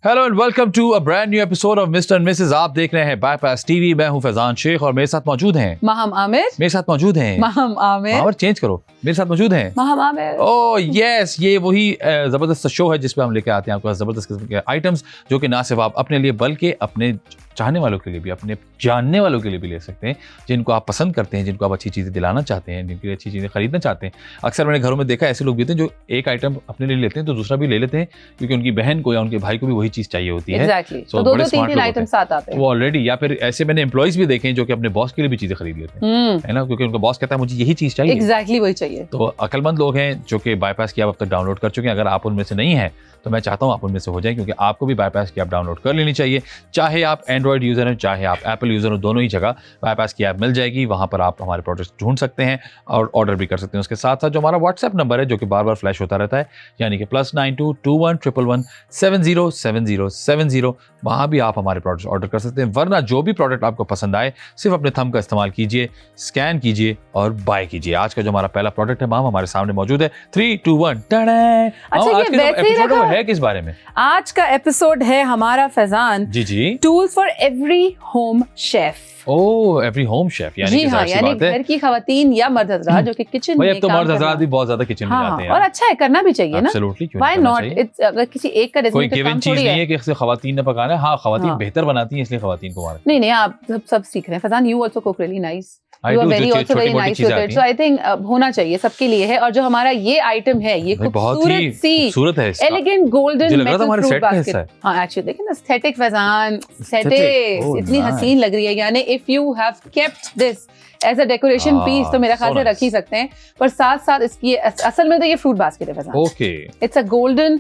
Hello and welcome to a brand new episode of Mr and Mrs. आप देख रहे हैं बाईपास टीवी। मैं हूं फैजान शेख और मेरे साथ मौजूद हैं महम आमिर। मेरे साथ मौजूद हैं महम आमिर। और चेंज करो, मेरे साथ मौजूद हैं महम आमिर। ओह यस, ये वही जबरदस्त शो है जिसपे हम लेके आते हैं आपको जबरदस्त किस्म के आइटम्स जो कि ना सिर्फ आप अपने लिए बल्कि अपने चाहने वालों के लिए भी, अपने जानने वालों के लिए भी ले सकते हैं, जिनको आप पसंद करते हैं, जिनको आप अच्छी चीज़ें दिलाना चाहते हैं, जिनके लिए अच्छी चीज़ें खरीदना चाहते हैं। अक्सर मैंने घरों में देखा ऐसे लोग भी होते हैं जो एक आइटम अपने लिए लेते हैं तो दूसरा भी ले लेते हैं क्योंकि उनकी बहन को या उनके भाई को भी वही चीज़ चाहिए होती है। Exactly. So, तो दो बड़े तीन smart तीन लोग आइटम होते हैं साथ आते हैं वो ऑलरेडी, या फिर ऐसे मैंने एम्प्लॉइज भी देखे हैं जो कि अपने बॉस के लिए भी चीज़ें खरीद लेते हैं, है ना, क्योंकि उनका बॉस कहता है मुझे यही चीज़ चाहिए। एग्जैक्टली वही चाहिए। तो अकलमंद लोग हैं जो कि बाईपास की आप अब तक डाउनलोड कर चुके हैं। अगर आप उनमें से नहीं हैं तो मैं चाहता हूं आप उनमें से हो जाएं, क्योंकि आपको भी बाईपास की ऐप डाउनलोड कर लेनी चाहिए। चाहे आप एंड्रॉइड यूजर हैं, चाहे आप एप्पल यूजर हो, दोनों ही जगह बाईपास की ऐप मिल जाएगी। वहां पर आप हमारे प्रोडक्ट्स ढूंढ सकते हैं और ऑर्डर भी कर सकते हैं। उसके साथ साथ जो हमारा व्हाट्सएप नंबर है जो कि बार बार फ्लैश होता रहता है, यानी कि +922111707070, वहां भी आप हमारे प्रोडक्ट्स ऑर्डर कर सकते हैं। वरना जो भी प्रोडक्ट आपको पसंद आए सिर्फ अपने थंब का इस्तेमाल कीजिए, स्कैन कीजिए और बाय कीजिए। आज का जो हमारा पहला प्रोडक्ट है माम हमारे सामने मौजूद है। 3, 2, 1 अच्छा, आज ये वैसे ही रखा है किस बारे में? आज का एपिसोड है हमारा Faizan ji tools for every home chef. Oh, every home chef, यानी जी हाँ, यानी घर की खवातीन या मर्द हजरात जो कि किचन में अब तो मर्द हजरात भी बहुत ज्यादा किचन में हाँ, जाते हैं और अच्छा है, करना भी चाहिए ना। Absolutely, क्यों व्हाई नहीं करना नॉट? चाहिए? इट्स अगर किसी एक का कोई रेसिपी गिवन काम चीज थोड़ी नहीं है है। कि सिर्फ खवातीन ने पकाना है। हाँ, खवातीन हाँ। बेहतर बनाती हैं इसलिए खवातीन को मारे। नहीं, आप सब सीख रहे हैं Faizan. You also cook really nice. I You are do, very जो also very छोटी-मोटी nice चीजें with it. आती So I think होना चाहिए, सबके लिए है। और जो हमारा ये आइटम है ये भाई बहुत ही खूबसूरत सी खूबसूरत है इसका। एलिगेंट गोल्डन मुझे लग रहा था मेटल हमारे फ्रूट सेट का हिस्सा बास्केट। है। हाँ, एक्चुअली देखिए ना, aesthetic Faizan, Aesthetic, aesthetic oh, इतनी nice. हसीन लग रही है। यानी if you have kept this as a decoration piece तो मेरा so ख्याल से nice. रख ही सकते हैं। पर साथ साथ इसकी असल में तो ये फ्रूट बास्केट है Faizan. Okay, It's a golden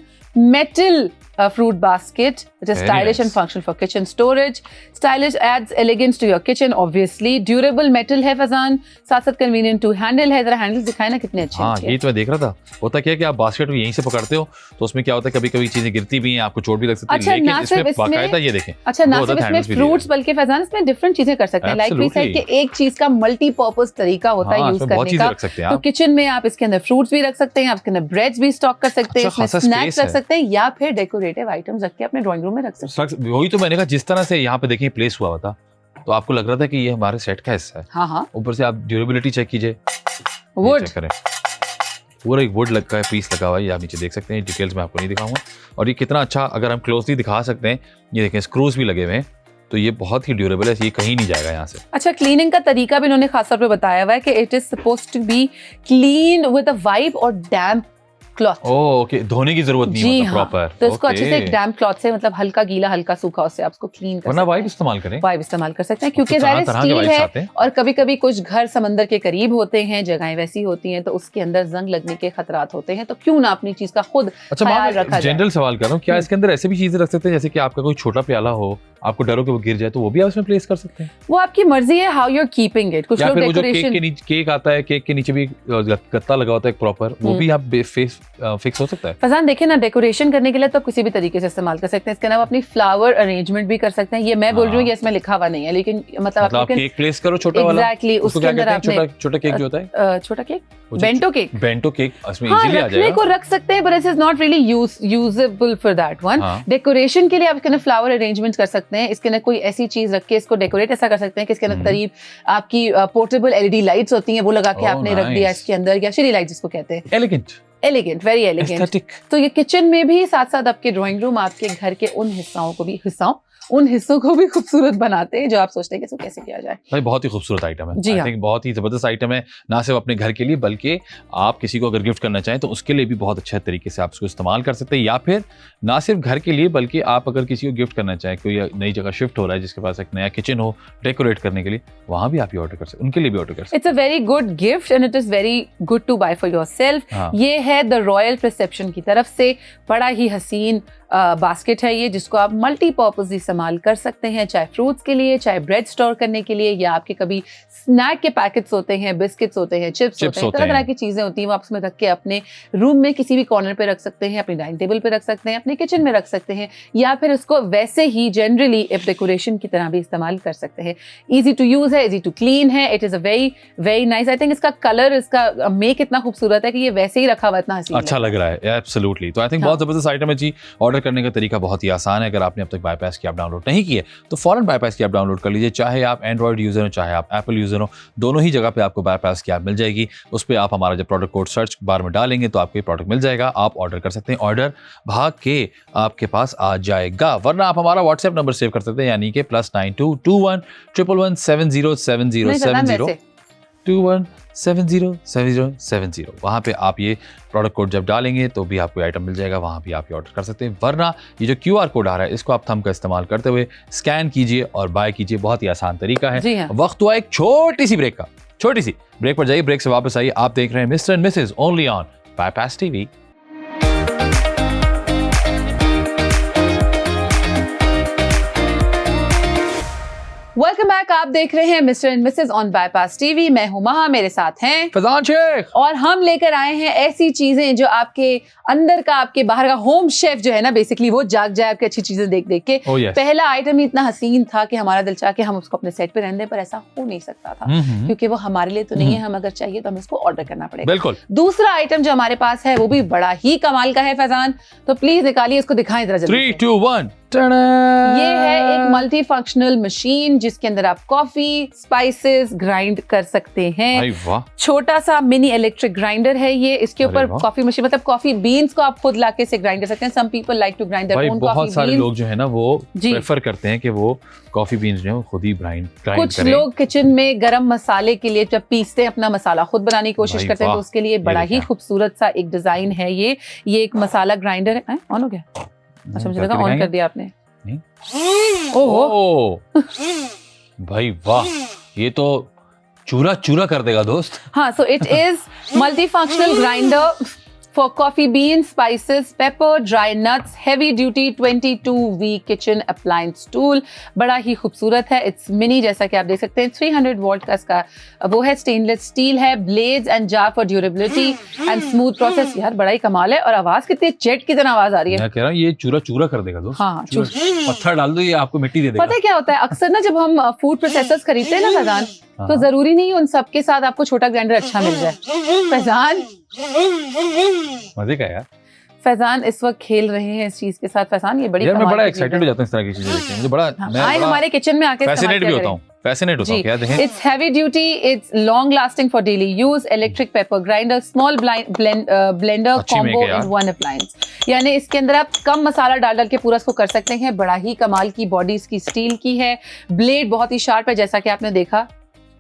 metal fruit basket. It is Very stylish and nice. functional for kitchen storage. Stylish adds elegance to your kitchen, obviously. Durable metal है फजान, साथ साथ convenient to handle है। जरा handles दिखाए ना कितने अच्छे हाँ अच्छे ये तो मैं देख रहा था। होता क्या है कि आप बास्केट को यहीं से पकड़ते हो तो उसमें क्या होता है, कभी कभी चीजें गिरती भी हैं, आपको चोट भी लग सकती है। अच्छा, लेकिन ना सिर्फ इसमें इसमें- बाकायदा ये देखें, अच्छा, ना दो सिर्फ अदद इसमें handles भी दिए फ्रूट्स हैं। बल्कि फैजान इसमें डिफरेंट चीजें कर सकते हैं। Like we said Absolutely. कि एक चीज का मल्टीपर्पज तरीका होता है हाँ, यूज इसमें बहुत करने चीजें का। रख सकते हैं तो आप। किचन में आप इसके अंदर फ्रूट्स भी रख सकते हैं, आप इसके अंदर ब्रेड्स भी स्टॉक कर सकते हैं, अच्छा इसमें खासा स्नैक्स space रख है। सकते हैं या फिर डेकोरेटिव आइटम्स रख के अपने ड्राइंग रूम में रख सकते हैं। वही तो मैंने कहा, जिस तरह से यहाँ पे देखिए प्लेस हुआ था तो आपको लग रहा था कि ये हमारे सेट का हिस्सा है। हाँ, ऊपर से आप ड्यूरेबिलिटी चेक कीजिए, वुड चेक करें, पूरा एक वुड लगा है, पीस लगा हुआ है। ये आप नीचे देख सकते हैं, डिटेल्स में आपको नहीं दिखाऊंगा। और ये कितना अच्छा, अगर हम क्लोजली दिखा सकते हैं, ये देखें स्क्रूज भी लगे हुए हैं, तो ये बहुत ही ड्यूरेबल है, ये कहीं नहीं जाएगा यहाँ से। अच्छा, क्लीनिंग का तरीका भी उन्होंने खास तौर पे बताया हुआ है कि it is supposed to be clean with a wipe और डैम्प क्लॉथ। ओह ओके, धोने की जरूरत नहीं जी मतलब हाँ, प्रॉपर। तो इसको अच्छे से एक डैम्प क्लॉथ से, मतलब हल्का गीला हल्का सूखा, उससे आप उसको क्लीन कर वरना सकते वाइप हैं। इस्तेमाल करें। वाइप इस्तेमाल कर सकते हैं क्योंकि तो ज़ाहिर तरह-तरह के स्टील वाइप्स है आते हैं। और कभी कभी कुछ घर समंदर के करीब होते हैं, जगहें वैसी होती हैं, तो उसके अंदर जंग लगने के खतरात होते हैं। तो क्यों ना अपनी चीज का खुद अच्छा ख्याल मैं रखा जाए। जनरल सवाल कर रहा हूँ, क्या इसके अंदर ऐसे भी चीजें रख सकते हैं जैसे कि आपका कोई छोटा प्याला हो, आपको डर हो कि वो गिर जाए, तो वो भी आप उसमें प्लेस कर सकते हैं? वो आपकी मर्जी है how you are keeping it. कुछ या लोग फिर वो जो केक डेकोरेशन के नीचे केक आता है, केक के नीचे भी गत्ता लगा होता है प्रॉपर, वो भी आप फेस फिक्स हो सकता है? फजान देखिए ना, डेकोरेशन करने के लिए तो किसी भी तरीके से इस्तेमाल कर सकते हैं। इसके अलावा अपनी फ्लावर अरेंजमेंट भी कर सकते हैं। ये मैं बोल रही हूँ, ये इसमें लिखा हुआ नहीं है, लेकिन मतलब आप केक प्लेस करो छोटा वाला, एग्जैक्टली उसको उसके क्या अंदर कहते हैं? आपने छोटा केक जो होता है, छोटा केक, वो जो बेंटो केक, बेंटो केक उसमें हाँ, इजीली आ रखने जाएगा। को रख सकते हैं, but it is not really usable for that one. हाँ। डेकोरेशन के लिए आप इसके अंदर फ्लावर अरेंजमेंट कर सकते हैं। इसके अंदर कोई ऐसी चीज रख के इसको डेकोरेट ऐसा कर सकते हैं कि इसके अंदर करीब आपकी पोर्टेबल एलईडी लाइट्स होती हैं, वो लगा के Oh, आपने रख दिया nice. इसके अंदर, या शेरी लाइट जिसको कहते हैं। Elegant, elegant, very elegant. Aesthetic. तो ये किचन में भी, साथ साथ आपके ड्राइंग रूम, आपके घर के उन हिस्सों को भी खूबसूरत बनाते हैं जो आप सोचते हैं कि इसको कैसे किया जाए। भाई बहुत ही खूबसूरत आइटम है। जी आई हाँ। थिंक बहुत ही जबरदस्त आइटम है, ना सिर्फ अपने घर के लिए बल्कि आप किसी को अगर गिफ्ट करना चाहें तो उसके लिए भी बहुत अच्छे तरीके से आप इसको इस्तेमाल कर सकते हैं। या फिर ना सिर्फ घर के लिए बल्कि आप अगर किसी को गिफ्ट करना चाहें, कोई नई जगह शिफ्ट हो रहा है जिसके पास एक नया किचन हो डेकोरेट करने के लिए, वहां भी आप ये ऑर्डर कर सकते हैं, उनके लिए भी ऑर्डर कर सकते it's a very good gift and it is very good to buy for yourself. हाँ। ये है द रॉयल रिसेप्शन की तरफ से, बड़ा ही हसीन बास्केट है ये, जिसको आप मल्टीपर्पज इस्तेमाल कर सकते हैं, चाहे फ्रूट्स के लिए, चाहे ब्रेड स्टोर करने के लिए, या आपके कभी स्नैक के पैकेट्स होते हैं, बिस्किट्स होते हैं, चिप्स होते हैं, तरह तरह की चीजें होती हैं, वो आप उसमें रख के अपने रूम में किसी भी कॉर्नर पे रख सकते हैं, अपनी डाइनिंग टेबल पे रख सकते हैं, अपने किचन में रख सकते हैं, या फिर उसको वैसे ही जनरली एक डेकोरेशन की तरह भी इस्तेमाल कर सकते हैं। इजी टू यूज है, इजी टू क्लीन है, it is a very very nice. I think इसका कलर, इसका मेक इतना खूबसूरत है कि ये वैसे ही रखा हुआ इतना हसीन अच्छा लग रहा है। एब्सोल्युटली। तो आई थिंक हाँ। बहुत जबरदस्त आइटम है जी, ऑर्डर करने का तरीका बहुत ही आसान है। अगर आपने अब तक बाईपास की ऐप डाउनलोड नहीं की है तो फौरन बाईपास की ऐप डाउनलोड कर लीजिए। चाहे आप एंड्रॉइड यूजर हो, चाहे आप एप्पल यूजर हो, दोनों ही जगह पे आपको बाईपास की ऐप मिल जाएगी। उस पर आप हमारा जब प्रोडक्ट कोड सर्च बार में डालेंगे तो आपको ये प्रोडक्ट मिल जाएगा, आप ऑर्डर कर सकते हैं। ऑर्डर भाग के आपके पास आ जाएगा। वरना आप हमारा व्हाट्सएप नंबर सेव कर सकते हैं, यानी कि +9221 111 707070 21707070। वहाँ पे आप ये प्रोडक्ट कोड जब डालेंगे तो भी आपको आइटम मिल जाएगा, वहाँ भी आप ये ऑर्डर कर सकते हैं। वरना ये जो QR कोड आ रहा है इसको आप थंब का इस्तेमाल करते हुए स्कैन कीजिए और बाय कीजिए। बहुत ही आसान तरीका है। जी हाँ। वक्त हुआ एक छोटी सी ब्रेक का, छोटी सी ब्रेक पर जाइए, ब्रेक से वापस आइए। आप देख रहे हैं Mr and Mrs only on bypass TV. Welcome back. आप देख रहे हैं Mr and Mrs on bypass TV. मैं हूं महा, मेरे साथ हैं फैजान शेख, और हम लेकर आए हैं ऐसी चीजें जो आपके अंदर का, आपके बाहर का होम शेफ जो है ना, बेसिकली वो जाग जाए आपकी अच्छी चीजें देख देख के। Oh, yes. पहला आइटम ही इतना हसीन था कि हमारा दिल चाह के हम उसको अपने सेट पे रहने, पर ऐसा हो नहीं सकता था क्योंकि वो हमारे लिए तो नहीं है। हम अगर चाहिए तो हमें इसको ऑर्डर करना पड़ेगा। बिल्कुल। दूसरा आइटम जो हमारे पास है वो भी बड़ा ही कमाल का है फैजान, तो प्लीज निकालिए, इसको दिखाएं जरा जल्दी 3, 2, 1। ये है एक मल्टी फंक्शनल मशीन जिसके अंदर आप कॉफी स्पाइसेस ग्राइंड कर सकते हैं। अरे वाह, छोटा सा मिनी इलेक्ट्रिक ग्राइंडर है ये। इसके ऊपर कॉफी मशीन, मतलब कॉफी बीन्स को आप खुद लाके से ग्राइंड कर सकते हैं। Some people like to grind their own coffee. बहुत सारे लोग जो है ना वो प्रेफर करते हैं कि वो कॉफी बीन्स जो है वो खुद ही ग्राइंड करें। कुछ लोग किचन में गरम मसाले के लिए जब पीसते हैं, अपना मसाला खुद बनाने की कोशिश करते हैं, तो उसके लिए बड़ा ही खूबसूरत सा एक डिजाइन है ये एक मसाला ग्राइंडर है। ऑन हो गया? अच्छा, मुझे लगा ऑन कर दिया आपने। ओहो भाई वाह, ये तो चूरा चूरा कर देगा दोस्त। हाँ, so it is multi functional grinder for coffee beans, spices, pepper, dry nuts, heavy duty 22V kitchen appliance tool। बड़ा ही खूबसूरत है। इट्स मिनी, जैसा कि आप देख सकते हैं। 300 वोल्ट का इसका वो है, स्टेनलेस स्टील है। Blades and jar for durability and smooth process. यार बड़ा ही कमाल है। और आवाज कितनी जेट की तरह आवाज आ रही है। मैं कह रहा हूँ ये चूरा चूरा कर देगा दोस्त। हाँ, पत्थर डाल दो, ये आपको मिट्टी दे देगा। पता है क्या होता है, अक्सर ना जब हम फूड प्रोसेसर्स खरीदते हैं ना फैजान, तो जरूरी नहीं उन सबके साथ आपको छोटा ग्राइंडर अच्छा मिल जाए। फैजान मजे का यार। फैजान इस वक्त खेल रहे हैं इस चीज के साथ। फैजान ये बड़ी यार मैं कमाल बड़ा की एक्साइटेड हो जाता हूँ इस तरह की चीजें देखते हैं। मुझे बड़ा मैं हमारे किचन में आके फैसिनेट भी होता हूँ, फैसिनेट होता हूँ। क्या देखें, it's heavy duty, it's long lasting for daily use, electric paper grinder, small blender combo in one appliance. यानी इसके अंदर आप कम मसाला डाल डाल के पूरा इसको कर सकते हैं। बड़ा ही कमाल की बॉडी इसकी स्टील की है। ब्लेड बहुत ही शार्प है, जैसा कि आपने देखा।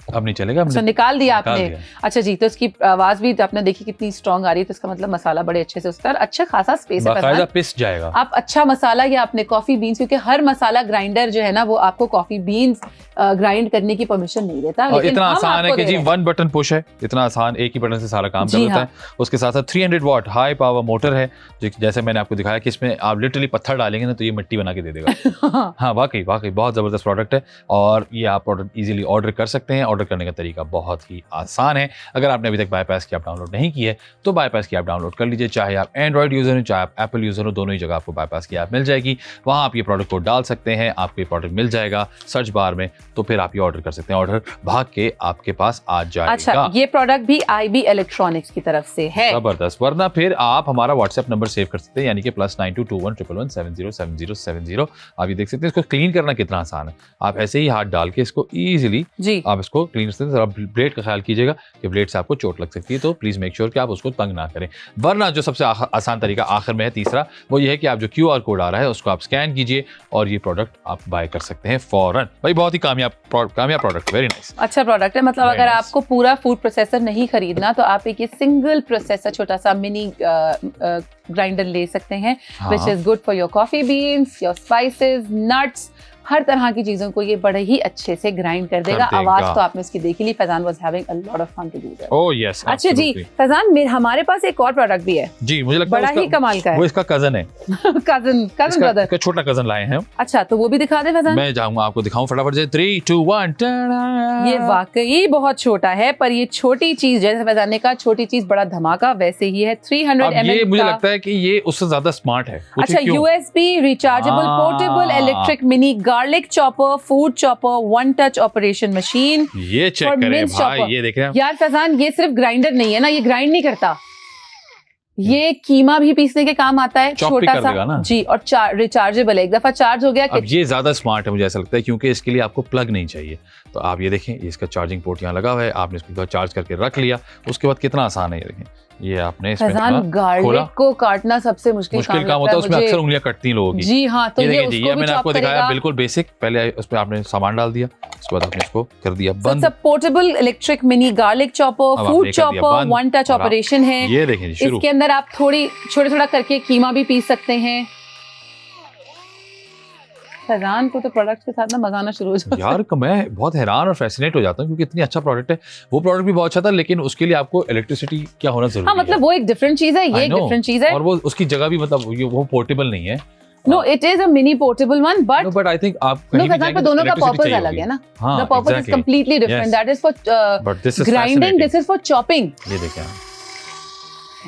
अब नहीं चलेगा, अच्छा निकाल दिया आपने। अच्छा जी, तो इसकी आवाज भी आपने देखी कितनी स्ट्रांग आ रही है, तो इसका मतलब मसाला बड़े अच्छे से उसका अच्छा खासा स्पेस है। बाकायदा पिस जाएगा। आप अच्छा मसाला या अपने कॉफी बीन्स, क्योंकि हर मसाला ग्राइंडर जो है ना वो आपको कॉफी बीन्स ग्राइंड करने की परमिशन नहीं देता। और इतना आसान है कि जी 1 बटन पुश है, इतना आसान, एक ही बटन से सारा काम कर देता है। उसके साथ साथ 300 वॉट हाई पावर मोटर है, जो जैसे मैंने आपको दिखाया कि इसमें आप लिटरली पत्थर डालेंगे ना तो ये मिट्टी बना के दे देगा। हाँ वाकई बहुत जबरदस्त प्रोडक्ट है और ये आप प्रोडक्ट इजीली ऑर्डर कर सकते हैं। ऑर्डर करने का तरीका बहुत ही आसान है। अगर आपने अभी तक बाईपास की ऐप डाउनलोड नहीं की है तो बाईपास की ऐप डाउनलोड कर लीजिए। चाहे आप एंड्रॉइड यूजर हो, चाहे आप एप्पल यूजर हो, दोनों ही जगह आपको बाईपास की ऐप मिल जाएगी। वहां आप ये प्रोडक्ट कोड डाल सकते हैं, आपको ये प्रोडक्ट मिल जाएगा सर्च बार में, तो फिर आप ये ऑर्डर कर सकते हैं। ऑर्डर भाग के आपके पास आ जाएगा। अच्छा, ये प्रोडक्ट भी IB इलेक्ट्रॉनिक्स की तरफ से है। जबरदस्त। वरना फिर आप हमारा व्हाट्सएप नंबर सेव कर सकते हैं, यानी कि +9221 111 707070। आप ये देख सकते हैं इसको क्लीन करना कितना आसान है। आप ऐसे ही हाथ डाल के इसको इजीली आप इसको क्लीन कर सकते हैं। ब्लेड का ख्याल कीजिएगा कि ब्लेड से आपको चोट लग सकती है, तो प्लीज मेक श्योर कि आप उसको तंग ना करें। वरना जो सबसे आसान तरीका आखिर में है, तीसरा, वो ये है कि आप जो QR कोड आ रहा है उसको आप स्कैन कीजिए और ये प्रोडक्ट आप बाय कर सकते हैं फौरन। भाई बहुत ही कामयाब प्रोडक्ट, वेरी नाइस। अच्छा प्रोडक्ट है। मतलब अगर आपको पूरा फूड प्रोसेसर नहीं खरीदना तो आप एक सिंगल प्रोसेसर छोटा सा मिनी ग्राइंडर ले सकते हैं, which is good for your coffee beans, your spices, nuts, हर तरह की चीजों को ये बड़े ही अच्छे से ग्राइंड कर देगा। आवाज तो आपने इसकी देखी ली। Faizan was having a lot of fun to do that. Oh yes. अच्छा जी फैजान, हमारे पास एक और प्रोडक्ट भी है जी, मुझे लगता है बड़ा ही कमाल का है। वो इसका कजन है। कजन ब्रदर का छोटा कजन लाए हैं। अच्छा, तो वो भी दिखा दे फैजान। मैं जाऊंगा, आपको दिखाऊं फटाफट से। 3, 2, 1। ये वाकई बहुत छोटा है, पर ये छोटी चीज, जैसे फैजान ने कहा छोटी चीज बड़ा धमाका, वैसे ही है। 300 ml। ये मुझे लगता है कि ये उससे ज्यादा स्मार्ट है। अच्छा, USB rechargeable portable electric mini garlic chopper, food chopper, one touch operation machine. ये चेक करें भाई, ये देख रहे हैं यार फैजान, ये सिर्फ ग्राइंडर नहीं है ना, ये ग्राइंड नहीं करता, ये कीमा भी पीसने के काम आता है, चॉप भी छोटा कर देगा ना। सा जी, और रिचार्जेबल है, एक दफा चार्ज हो गया अब ये ज्यादा स्मार्ट है मुझे ऐसा लगता है, क्योंकि इसके लिए आपको प्लग नहीं चाहिए। तो आप ये देखें, इसका चार्जिंग पोर्ट यहाँ लगा हुआ है, आपने इसको चार्ज करके रख लिया, उसके बाद कितना आसान है ये देखें। ये आपने इसमें फैजान, गार्लिक को काटना सबसे मुश्किल काम होता है, उसमें अक्सर उंगलियां कटती हैं लोगों की। जी हाँ, तो ये उसको मैंने भी आपको चॉप दिखाया करेगा। बिल्कुल बेसिक। पहले उसमें आपने सामान डाल दिया, उसके बाद आपने इसको कर दिया बंद। Portable electric mini garlic chopper, अब फूड आपने कर दिया चॉपर, बंद, वन टच और आप- ऑपरेशन है। ये देखें जी, शुरू। इसके अंदर आप छोटा करके कीमा भी पीस सकते हैं। फैजान को तो प्रोडक्ट के साथ ना मजा आना शुरू हो जाता है। यार मैं बहुत हैरान और फैसिनेट हो जाता हूँ, क्योंकि इतनी अच्छा प्रोडक्ट है। वो प्रोडक्ट भी बहुत अच्छा था, लेकिन उसके लिए आपको इलेक्ट्रिसिटी क्या होना जरूरी हाँ, मतलब वो एक डिफरेंट चीज है, ये I एक know. डिफरेंट चीज है। और वो उसकी जगह भी मतलब वो पोर्टेबल नहीं है। No, it is a mini portable one, but but I think आप नो कहीं भी फैजान, जाएंगे पर तो दोनों का electricity पर्पस चाहिए अलग होगी। है ना। हाँ, the purpose is exactly. Completely different. Yes. That is for But this is grinding, fascinating. This is for chopping. ये देखें आप।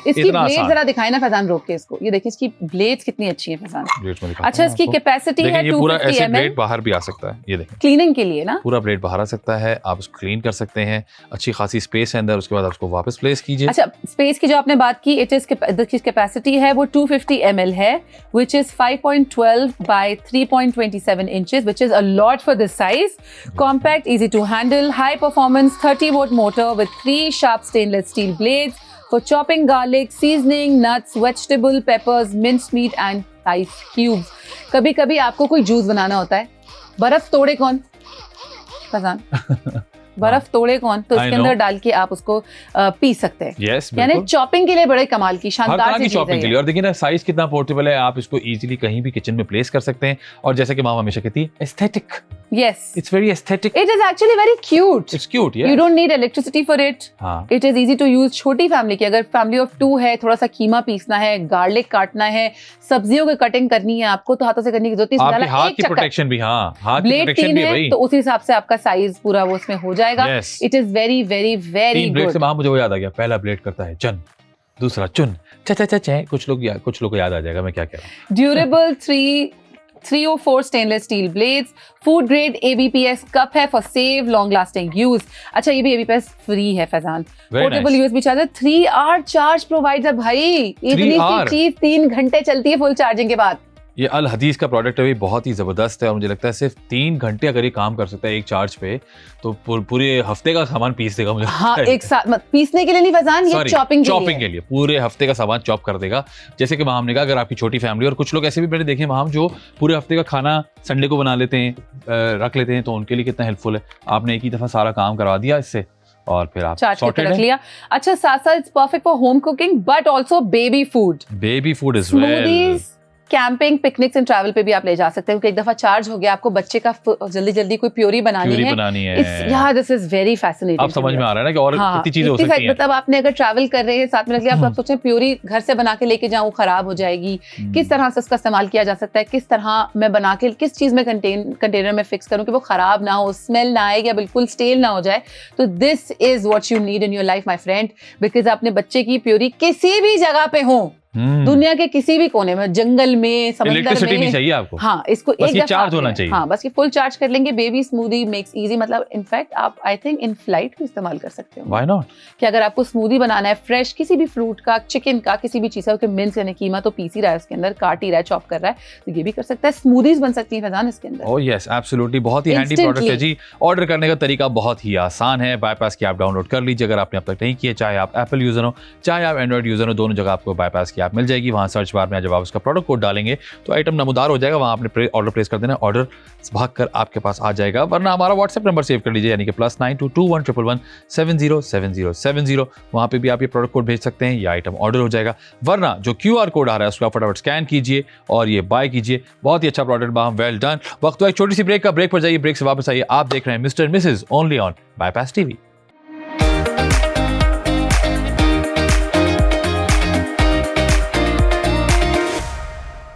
इसकी इतना ब्लेड आसान। जरा दिखाए ना फैजान, रोक के इसको। ये देखिए इसकी ब्लेड्स कितनी अच्छी है फैजान। ब्लेड में दिखाता अच्छा, हूँ इसकी आपको। कैपेसिटी है देखिए, ये पूरा 250 ऐसे ml ब्लेड बाहर भी आ सकता है। ये देखें, क्लीनिंग के लिए ना। पूरा ब्लेड बाहर आ सकता है, आप उसको क्लीन कर सकते हैं। अच्छी खासी स्पेस है अंदर, उसके बाद आप उसको वापस प्लेस कीजिए। अच्छा, स्पेस की जो आपने बात की, इट इज की कैपेसिटी है वो 250 ml है, which is 5.12 by 3.27 inches, which is a lot for this size. Compact, easy to handle, high performance 30-watt motor with 3 sharp stainless steel blades for chopping garlic, seasoning, nuts, vegetable, peppers, minced meat and ice cubes. कभी कभी आपको कोई juice बनाना होता है, बर्फ तोड़े कौन फैजान? बर्फ तोड़े कौन? तो I इसके know. अंदर डाल के आप उसको पी सकते हैं। यस, यानी बिल्कुल। चॉपिंग के लिए बड़े कमाल की हर शानदार तरह सी की चीज है शॉपिंग के ये। लिए। और देखिए ना, साइज कितना पोर्टेबल है, आप इसको इजीली कहीं भी किचन में प्लेस कर सकते हैं। और जैसे कि मामा हमेशा कहती है, aesthetic, Yes, it's very aesthetic, it is actually very cute. It's cute. You don't need electricity for it. हाँ, It is easy to use. छोटी फैमिली की, अगर फैमिली ऑफ 2 है, थोड़ा सा कीमा पीसना है, गार्लिक काटना है, सब्जियों की कटिंग करनी है, आपको तो हाथों से करने की जरूरत नहीं, आपके डाला हाथ एक की चक्कर, प्रोटेक्शन भी, हाँ, हाथ की ब्लेड प्रोटेक्शन 3 भी है है, भाई। तो उसी हिसाब से आपका साइज पूरा वो उसमें हो जाएगा। Yes. It is very very very 3 blade से गुड। वहां मुझे वो याद आ गया, पहला ब्लेड करता है चन, दूसरा चुन, चा कुछ लोग को याद आ जाएगा मैं क्या कह रहा हूँ। Durable 304 stainless steel blades, food grade ABPS cup है for save long lasting use. अच्छा, ये भी ABPS फ्री है Faizan. Very portable nice. USB charger, 3 hour charge provider. भाई इतनी सी hour? चीज 3 घंटे चलती है फुल चार्जिंग के बाद। ये अल हदीस का प्रोडक्ट है भाई, बहुत ही ज़बरदस्त है। और मुझे लगता है सिर्फ 3 घंटे अगर ये काम कर सकता है एक चार्ज पे, तो पूरे हफ्ते का सामान पीस देगा मुझे हाँ, लगता है। एक साथ पीसने के लिए नहीं फैजान, ये Sorry, चॉपिंग के लिए पूरे हफ्ते का सामान चॉप कर देगा। जैसे कि वहाँ हमने कहा, अगर आपकी छोटी फैमिली, और कुछ लोग ऐसे भी मैंने देखे वहाँ जो पूरे हफ्ते का खाना संडे को बना लेते हैं, रख लेते हैं, तो उनके लिए कितना हेल्पफुल है। आपने एक ही दफा सारा काम करवा दिया इससे, और फिर आप चार्ज करके sorted रख हैं। लिया। अच्छा, साथ साथ it's perfect for home cooking but also baby food, baby food is well. Smoothies, camping, picnics and travel पे भी आप ले जा सकते हैं, क्योंकि एक दफा चार्ज हो गया, आपको बच्चे का जल्दी जल्दी कोई प्योरी बनानी है। यार, दिस इज वेरी फैसिनेटिंग। आप समझ में आ रहा है ना कि और कितनी चीजें हो सकती हैं। मतलब आपने अगर ट्रैवल कर रहे हैं 7 मिनट के लिए, आप सोचें प्योरी घर से बना के लेके जाऊं, खराब हो जाएगी, किस तरह से उसका इस्तेमाल किया जा सकता है, किस तरह मैं बना के किस चीज में कंटेनर में फिक्स करूं कि वो खराब ना हो, स्मेल ना आए या बिल्कुल स्टेल ना हो जाए। तो this is what you need in your life my friend, because अपने बच्चे की प्योरी किसी भी जगह पे हो, दुनिया के किसी भी कोने में, जंगल में, समंदर इलेक्ट्रिसिटी में, नहीं चाहिए आपको। हाँ, इसको बस एक ये दफा चार्ज आपने- होना चाहिए। हाँ, बस ये फुल चार्ज कर लेंगे। बेबी स्मूदी मेक्स इजी, मतलब इनफैक्ट आप आई थिंक इन फ्लाइट भी इस्तेमाल कर सकते हो। Why not? कि अगर आपको स्मूदी बनाना है फ्रेश, किसी भी फ्रूट का, चिकन का, किसी भी चीज का, क्योंकि मिन्स यानी कीमा तो पीस ही रहा है उसके अंदर, काट ही रहा है, चॉप कर रहा है, तो ये भी कर सकता है। स्मूदीज बन सकती है फैजान इसके अंदर। ओह यस, एब्सोल्युटली, बहुत ही हैंडी प्रोडक्ट है जी। ऑर्डर करने का तरीका बहुत ही आसान है। बाईपास की ऐप डाउनलोड कर लीजिए अगर आपने अब तक नहीं किया, चाहे आप एप्पल यूजर हो, चाहे आप एंड्रॉइड यूजर हो, दोनों जगह आपको बाईपास की ऐप मिल जाएगी। वहाँ सर्च बार में जब आप उसका प्रोडक्ट कोड डालेंगे तो आइटम नमूदार हो जाएगा, वहाँ आपने ऑर्डर प्लेस कर देना, ऑर्डर भाग कर आपके पास आ जाएगा। वरना हमारा व्हाट्सएप नंबर सेव कर लीजिए, यानी कि +922111707070। वहाँ पे भी आप ये प्रोडक्ट कोड भेज सकते हैं, ये आइटम ऑर्डर हो जाएगा। वरना जो QR कोड आ रहा है उसको आप फटाफट स्कैन कीजिए और ये बाय कीजिए। बहुत ही अच्छा प्रोडक्ट, वेल डन। वक्त हुआ एक छोटी सी ब्रेक का, ब्रेक पर जाइए, ब्रेक से वापस आइए। आप देख रहे हैं Mr and Mrs only on bypass TV.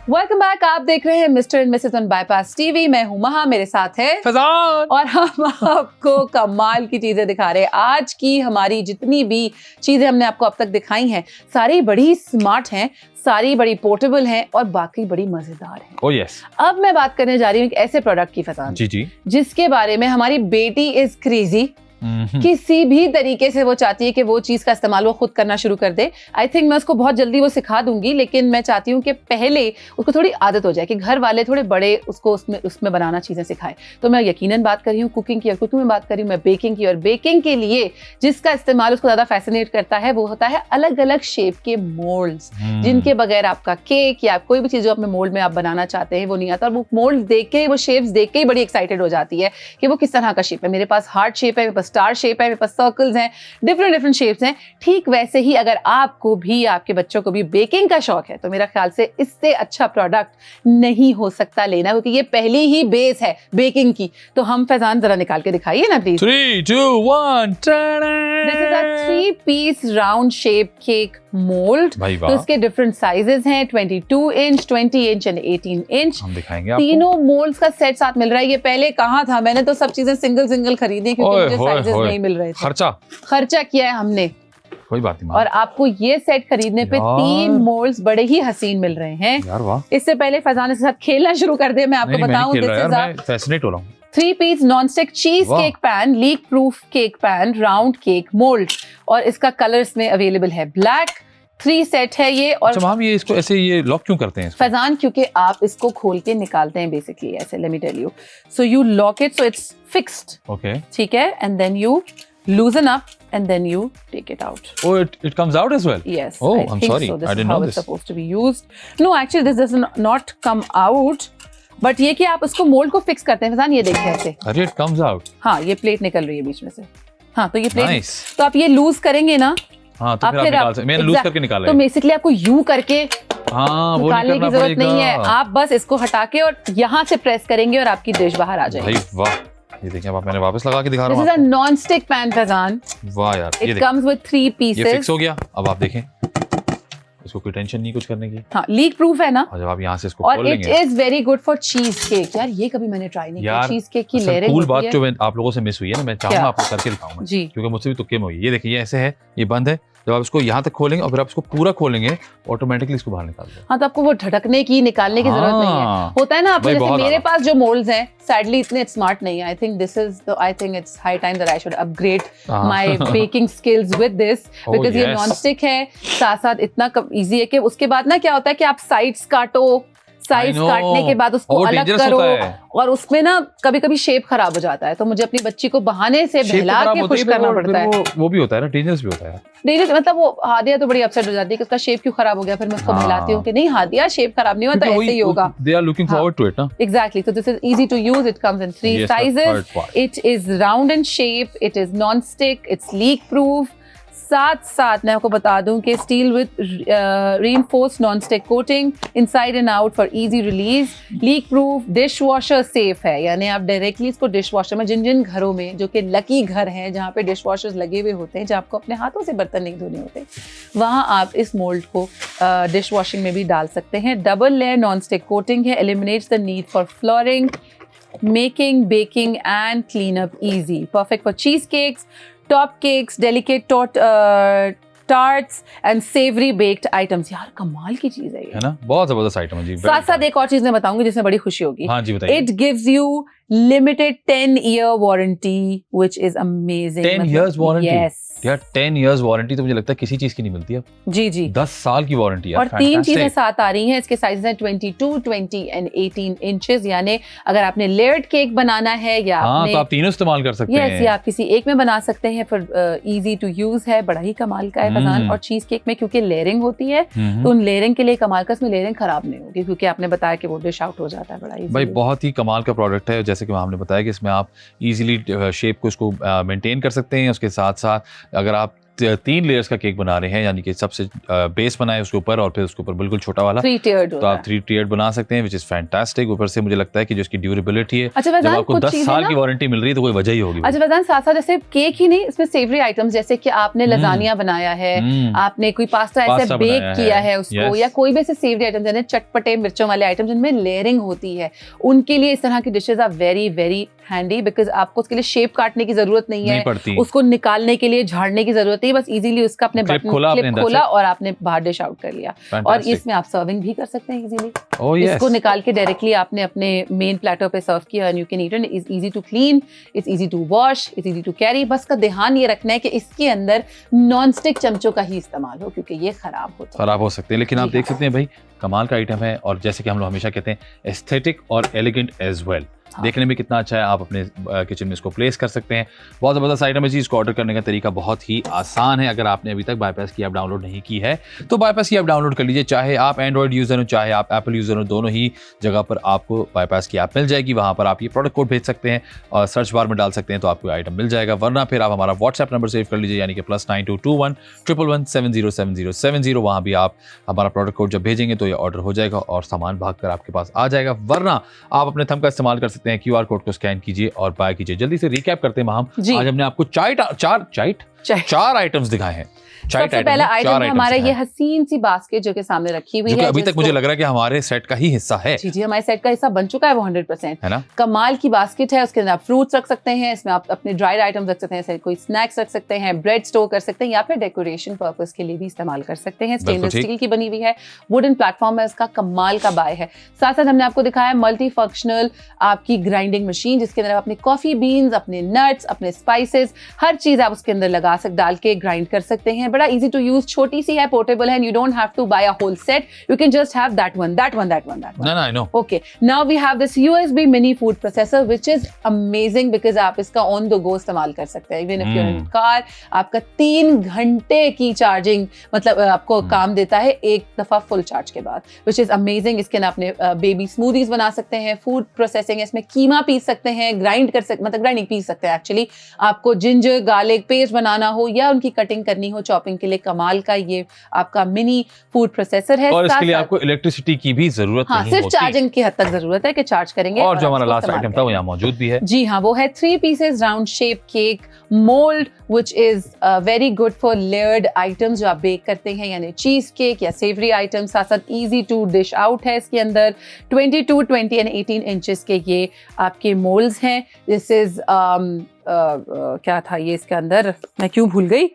Welcome back, आप देख रहे हैं Mr and Mrs on bypass TV. मैं हूं महा, मेरे साथ है फैजान, और हम आपको कमाल की चीजें दिखा रहे हैं। आज की हमारी जितनी भी चीजें हमने आपको अब तक दिखाई हैं, सारी बड़ी स्मार्ट हैं, सारी बड़ी पोर्टेबल हैं और बाकी बड़ी मजेदार हैं। Oh yes. अब मैं बात करने जा रही हूँ एक ऐसे प्रोडक्ट की फैजान, जी जी, जिसके बारे में हमारी बेटी इज क्रेजी, किसी भी तरीके से वो चाहती है कि वो चीज़ का इस्तेमाल वो खुद करना शुरू कर दे। आई थिंक मैं उसको बहुत जल्दी वो सिखा दूंगी, लेकिन मैं चाहती हूँ कि पहले उसको थोड़ी आदत हो जाए कि घर वाले थोड़े बड़े उसको उसमें बनाना चीज़ें सिखाएं। तो मैं यकीनन बात कर रही हूँ कुकिंग की, और कुकिंग में बात कर रही हूँ मैं बेकिंग की, और बेकिंग के लिए जिसका इस्तेमाल उसको ज़्यादा फैसिनेट करता है वो होता है अलग अलग शेप के मोल्ड्स, जिनके बगैर आपका केक या कोई भी चीज़ जो अपने मोल्ड में आप बनाना चाहते हैं वो नहीं आता। और वो मोल्ड देख के, वो शेप्स देख के ही बड़ी एक्साइटेड हो जाती है कि वो किस तरह का शेप है। मेरे पास हार्ट शेप है, मेरे पास स्टार शेप है, मेरे पास सर्कल्स हैं, डिफरेंट शेप्स हैं। ठीक वैसे ही अगर आपको भी, आपके बच्चों को भी बेकिंग का शौक है तो मेरा ख्याल से इससे अच्छा प्रोडक्ट नहीं हो सकता लेना, क्योंकि ये पहली ही बेस है बेकिंग की। तो हम फैजान जरा निकाल के दिखाइए ना please. 3, 2, 1, this is a 3-piece round shape cake mould. भाई तो वाह, इसके डिफरेंट साइजेस हैं, 22 इंच, 20 इंच एंड 18 इंच। हम दिखाएंगे आपको। तीनों मोल्ड्स का सेट साथ मिल रहा है। ये पहले कहाँ था, मैंने तो सब चीजें सिंगल खरीदी क्योंकि ओए मुझे होए साइजेस होए। नहीं मिल रहे थे। खर्चा किया है हमने, कोई बात नहीं और आपको ये सेट खरीदने पे यार। 3 मोल्ड्स बड़े ही हसीन मिल रहे हैं। यार वाह, इससे पहले फैजान के साथ खेलना शुरू कर दे, मैं आपको नहीं, मैं बताऊं, नहीं खेल दिस रहा इज यार, अ मैं फैसिनेट हो रहा हूँ। 3-piece नॉन-स्टिक चीज वाह। Cake pan, leak proof cake pan, round cake mould, और इसका कलर्स में अवेलेबल है ब्लैक। 3 सेट है ये। और अच्छा मैम, ये इसको ऐसे ये लॉक क्यों करते हैं इसको? फैजान, क्योंकि आप इसको खोल के निकालते हैं बेसिकली ऐसे, let me tell you. So you lock it so it's fixed, okay. ठीक है, and then you loosen up and then you take it out. Oh, it comes out as well? Yes. Oh, I I'm think sorry. so. This I is didn't how know it's this. supposed to be used. No, actually this does not come out. But ये कि आप उसको mould को fix करते हैं फैजान, ये देखिए ऐसे। अरे it comes out. हाँ, ये प्लेट निकल रही है बीच में से। हाँ, तो ये प्लेट, Nice. तो आप ये लूज करेंगे ना, हाँ, तो फिर आप निकाल सकते। मैंने लूज करके निकाला तो है। बेसिकली आपको यूं करके हाँ, वो निकालने की करना जरूरत नहीं पड़ेगा। है। आप बस इसको हटा के और यहाँ से प्रेस करेंगे और आपकी डिश बाहर आ जाएगी। भाई वाह, ये देखिए, अब मैंने वापस लगा के दिखा रहा दिस हूँ इज अ आपको। Non stick pan Faizan. वाह यार, ये इट देखिए, कम्स विद 3 ये पीसेस। फिक्स हो गया। अब आप देखें, इसको कोई टेंशन नहीं कुछ करने की। हाँ, लीक प्रूफ है ना, और जब आप यहाँ से इसको और खोल इट लेंगे, is very good for cheese cake. यार ये कभी मैंने ट्राई नहीं किया, यार चीज केक की असल लेयरिंग कूल होती बात है। जो आप लोगों से मिस हुई है ना, मैं चाहूंगा क्या? आपको करके दिखाऊंगा, जी, क्योंकि मुझसे भी तुक्के में हुई है। ये देखिए, ये ऐसे है, ये बंद है। जब आप इसको यहाँ तक खोलेंगे और फिर आप इसको पूरा खोलेंगे, ऑटोमेटिकली इसको बाहर निकाल दो। हाँ, तो आपको वो झटकने की, निकालने की जरूरत नहीं है। हाँ। होता है ना, आपको भाई जैसे बहुत मेरे आला। पास जो मोल्ड्स हैं सैडली इतने स्मार्ट नहीं है। I think this is the, I think it's high time that I should upgrade हाँ। My baking skills with this, Oh, because ये yes. नॉन स्टिक है, साथ साथ इतना इजी है कि उसके बाद ना क्या होता है कि आप साइड्स काटो, साइज know. काटने के बाद उसको और वो अलग dangerous करो, होता है। और उसमें ना कभी कभी शेप खराब हो जाता है। तो मुझे अपनी बच्ची को बहाने से Shape तो बहला खराब के होती खुश है, फिर करना वो- पड़ता है। फिर वो भी होता है ना, डेंजरस भी होता है। डेली मतलब वो हादिया तो बड़ी अपसेट हो जाती है कि उसका शेप क्यों खराब हो गया। फिर मैं उसको हाँ। बहलाती हूँ कि नहीं हादिया, शेप खराब नहीं हुआ, तो क्योंकि ऐसे ही होगा। they are looking हाँ। forward to it ना। Exactly. So this is easy to use. It comes in 3 Yes, the sizes. third part. It is round in shape. It is non-stick. It's leak-proof. साथ मैं आपको बता दूं कि steel with reinforced non-stick coating inside and out for easy release. Leak proof, dish washer safe है, यानी आप directly इसको डिश वॉशर में, जिन घरों में जो कि लकी घर हैं जहाँ पे डिश वॉशर्स लगे हुए होते हैं, जहाँ आपको अपने हाथों से बर्तन नहीं धोने होते, वहाँ आप इस मोल्ड को डिश वॉशिंग में भी डाल सकते हैं। डबल लेयर नॉन-स्टिक कोटिंग है, eliminates the need for flooring, making, baking and cleanup easy. Perfect for cheesecakes, top cakes, delicate tarts and savory baked items. यार कमाल की चीज है ये। है ना, बहुत जबरदस्त आइटम है जी। साथ साथ एक और चीज मैं बताऊंगी जिसमें बड़ी खुशी होगी। हाँ जी, बताइए। It gives you limited 10-year warranty, which is amazing. 10 years warranty? Yes. यार 10 years वारंटी तो मुझे लगता है किसी चीज की नहीं मिलती अब। जी जी। 10 साल की वारंटी और 3 चीजें साथ आ रही हैं। इसके साइजेस हैं 22, 20 एंड 18 इंचेस। यानी अगर आपने लेयर्ड केक बनाना है या हाँ, आपने, तो आप तीनों इस्तेमाल कर सकते हैं। या आप किसी एक में बना सकते हैं, फिर इजी टू यूज है, बड़ा ही कमाल का है फैजान। और चीज केक में क्योंकि लेयरिंग होती है तो उन लेयरिंग के लिए कमाल का, इसमें लेयरिंग खराब नहीं होगी क्योंकि आपने बताया कि वो डिश आउट हो जाता है बड़ा easily। भाई बहुत ही कमाल का प्रोडक्ट है। जैसे कि हमने बताया कि इसमें आप इजीली शेप को इसको मेंटेन कर सकते हैं। उसके साथ साथ अगर आप 3 लेयर्स का केक बना रहे हैं, यानी कि सबसे बेस बनाए उसके ऊपर और फिर उसके ऊपर बिल्कुल छोटा वाला, 3 tiered तो आप 3 tiered बना सकते हैं, विच इज फैंटास्टिक। ऊपर से मुझे लगता है कि जो इसकी ड्यूरेबिलिटी है, अच्छा जब फैजान, आपको कुछ 10 चीजें साल ना, की वारंटी मिल रही है तो कोई वजह ही होगी। अच्छा फैजान, साथ साथ जैसे केक ही नहीं, इसमें सेवरी आइटम्स जैसे कि आपने लजानिया बनाया है, आपने कोई पास्ता ऐसे बेक किया है उसको, या कोई भी ऐसे सेवरी आइटम्स यानी चटपटे मिर्चों वाले आइटम्स जिनमें लेयरिंग होती है, उनके लिए इस तरह की dishes are very very handy because आपको उसके लिए शेप काटने की जरूरत नहीं नहीं है, पड़ती। उसको निकालने के लिए झाड़ने की जरूरत नहीं है, बस इजीली उसका अपने क्लिप बटन खोला, क्लिप आपने खोला अंदर और आपने बाहर डिश आउट कर लिया। और Fantastic. इसमें आप सर्विंग भी कर सकते हैं इजीली। Oh, yes. इसको निकाल के डायरेक्टली आपने अपने मेन प्लेटर पे सर्व किया and you can eat it. It's easy to clean, it's easy to wash, it's easy to carry. बस का ध्यान ये रखना है कि इसके अंदर नॉन स्टिक चमचों का ही इस्तेमाल हो, क्योंकि ये खराब होता है। खराब हो सकते हैं, लेकिन आप जी देख सकते हैं भाई कमाल का आइटम है, और जैसे कि हम लोग हमेशा कहते हैं एस्थेटिक और एलिगेंट एज वेल। हाँ। देखने में कितना अच्छा है, आप अपने किचन में इसको प्लेस कर सकते हैं। बहुत ज़बरदस्त आइटम है जी। इसको ऑर्डर करने का तरीका बहुत ही आसान है। अगर आपने अभी तक बाईपास की ऐप डाउनलोड नहीं की है तो बाईपास की ऐप डाउनलोड कर लीजिए। चाहे आप एंड्रॉइड यूज़र हो, चाहे आप एप्पल यूज़र हो, दोनों ही जगह पर आपको बाईपास की ऐप मिल जाएगी। वहाँ पर आप ये प्रोडक्ट कोड भेज सकते हैं और सर्च बार में डाल सकते हैं तो आपको आइटम मिल जाएगा। वरना फिर आप हमारा व्हाट्सएप नंबर सेव कर लीजिए, यानी कि +9221 111 707070। वहाँ भी आप हमारा प्रोडक्ट कोड जब भेजेंगे तो ये ऑर्डर हो जाएगा और सामान भाग कर आपके पास आ जाएगा। वरना आप अपने थंब का इस्तेमाल कर सकते हैं, QR कोड को स्कैन कीजिए और बाय कीजिए। जल्दी से रिकैप करते हैं हम। जी। आज हमने आपको चार आइटम्स दिखाए हैं। सबसे पहला आइटम है हमारा ये हसीन सी बास्केट जो कि सामने रखी हुई है, अभी तक मुझे लग रहा है कि हमारे सेट का ही हिस्सा है। जी जी, हमारे सेट का हिस्सा बन चुका है वो 100%। है ना? कमाल की बास्केट है। उसके अंदर आप फ्रूट्स रख सकते हैं, इसमें आप अपने ड्राइड आइटम्स रख सकते हैं, जैसे कोई स्नैक्स रख सकते हैं, ब्रेड स्टोर कर सकते हैं, या फिर डेकोरेशन पर्पस के लिए भी इस्तेमाल कर सकते हैं। स्टेनलेस स्टील की बनी हुई है, वुडन प्लेटफॉर्म है, उसका कमाल का बाय है। साथ साथ हमने आपको दिखाया मल्टी फंक्शनल आपकी ग्राइंडिंग मशीन, जिसके अंदर आप अपने कॉफी बीन्स, अपने नट्स, अपने स्पाइसेस, हर चीज आप उसके अंदर डाल के ग्राइंड कर सकते हैं। बड़ा इजी टू यूज, छोटी सी है, पोर्टेबल है, and you don't have to buy a whole set. You can just have that one. No, I know. Okay. Now we have this USB mini food processor, which is amazing because आप इसका on the go इस्तेमाल कर सकते हैं। Even if you're in car, आपका 3 घंटे की charging मतलब आपको काम देता है एक दफा फुल चार्ज के बाद, which is amazing। इसके अंदर अपने बेबी स्मूदीज बना सकते हैं, फूड प्रोसेसिंग है, इसमें कीमा पीस सकते हैं, ग्राइंड कर सकते, मतलब ग्राइंडिंग पीस सकते हैं एक्चुअली। आपको जिंजर गार्लिक पेस्ट बनाना हो या उनकी कटिंग करनी हो चॉपिंग के लिए, कमाल का ये आपका मिनी फूड प्रोसेसर है। और इसके लिए आपको इलेक्ट्रिसिटी की भी जरूरत नहीं होती। सिर्फ चार्जिंग की हद तक जरूरत है कि चार्ज करेंगे। और जो हमारा लास्ट आइटम था वो यहाँ मौजूद भी है। जी हाँ, वो है 3 pieces round shape cake mould, which is very good for layered items जो आप बेक करते हैं, यानी चीज केक या सेवरी आइटम्स। साथ साथ इजी टू डिश आउट है। इसके अंदर 22, 20 एंड 18 इंचेस के ये आपके मोल्ड्स हैं। दिस इज क्या था ये इसके अंदर, मैं क्यों भूल गई,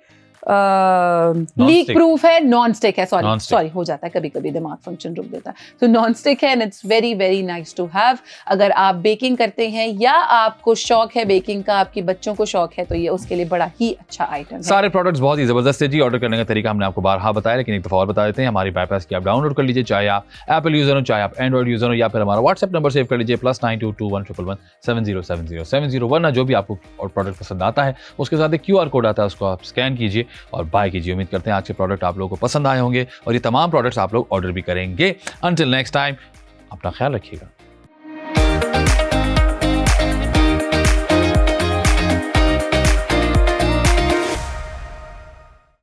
लीक प्रूफ है, नॉन स्टिक है। सॉरी हो जाता है कभी कभी, दिमाग फंक्शन रुक देता है। तो नॉन स्टिक है and it's very very nice to have. अगर आप बेकिंग करते हैं या आपको शौक है बेकिंग का, आपके बच्चों को शौक है, तो ये उसके लिए बड़ा ही अच्छा आइटम है। सारे प्रोडक्ट्स बहुत ही जबरदस्त है जी। ऑर्डर करने का तरीका हमने आपको बारहा बताया, लेकिन एक दफा और बता देते हैं। हमारी बाईपास की आप डाउनलोड कर लीजिए, चाहे आप एप्पल यूजर हो, चाहे आप एंड्रॉइड यूजर हो, या फिर हमारा व्हाट्सएप नंबर सेव कर लीजिए +9221 111 707070। वरना जो भी आपको और प्रोडक्ट पसंद आता है उसके साथ एक QR कोड आता है, उसको आप स्कैन कीजिए और बाय कीजिए। उम्मीद करते हैं आज के प्रोडक्ट आप लोगों को पसंद आए होंगे और ये तमाम प्रोडक्ट्स आप लोग ऑर्डर भी करेंगे। अंटिल नेक्स्ट टाइम, अपना ख्याल रखिएगा।